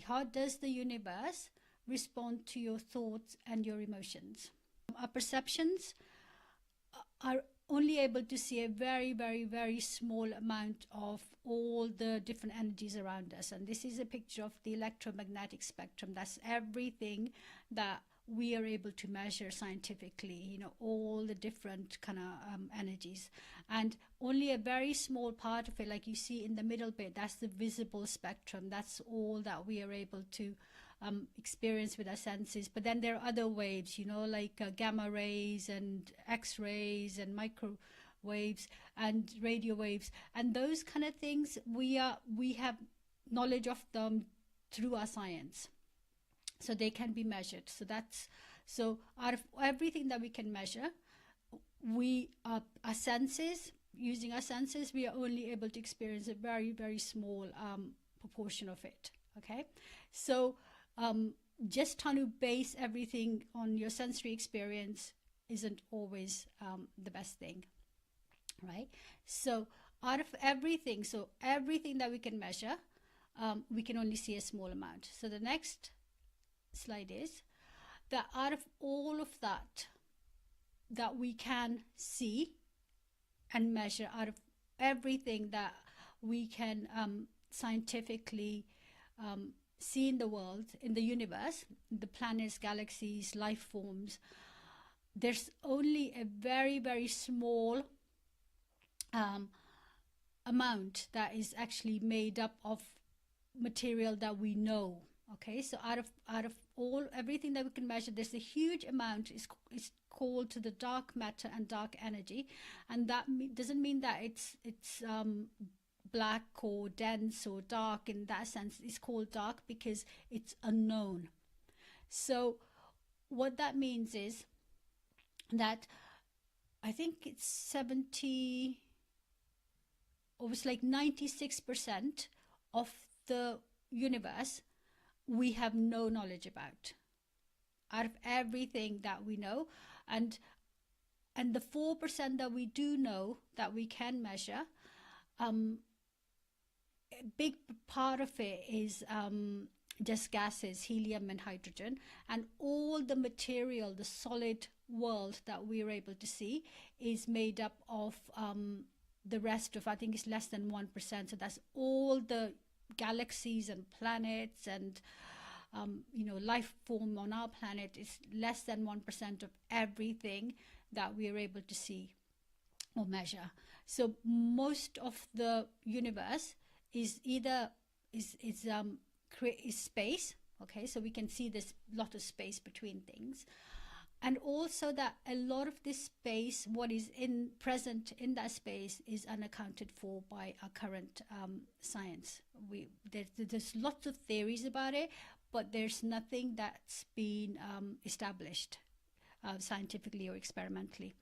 exactly. How does the universe respond to your thoughts and your emotions? Our perceptions are only able to see a very, very, very small amount of all the different energies around us. And this is a picture of the electromagnetic spectrum. That's everything that we are able to measure scientifically, you know, all the different kind of energies. And only a very small part of it, like you see in the middle bit, that's the visible spectrum. That's all that we are able to experience with our senses. But then there are other waves, you know, like gamma rays and X-rays and microwaves and radio waves, and those kind of things. We have knowledge of them through our science, so they can be measured. So out of everything that we can measure, our senses, using our senses, we are only able to experience a very, very small proportion of it. Okay, so just trying to base everything on your sensory experience isn't always the best thing, right? So out of everything, that we can measure, we can only see a small amount. So the next slide is that out of all of that we can see and measure, out of everything that we can scientifically see in the world, in the universe, the planets, galaxies, life forms, there's only a very, very small amount that is actually made up of material that we know. Okay, so out of everything that we can measure, there's a huge amount is called to the dark matter and dark energy, and that doesn't mean that it's black or dense or dark in that sense. It's called dark because it's unknown. So what that means is that I think it's 70, or it's like 96% of the universe we have no knowledge about, out of everything that we know. And the 4% that we do know, that we can measure, a big part of it is just gases, helium and hydrogen, and all the material, the solid world that we're able to see is made up of the rest of, I think it's less than 1%. So that's all the galaxies and planets and life form on our planet. Is less than 1% of everything that we are able to see or measure. So most of the universe is either is space. Okay, so we can see there's a lot of space between things, and also that a lot of this space, what is present in that space, is unaccounted for by our current science. There's lots of theories about it, but there's nothing that's been established scientifically or experimentally.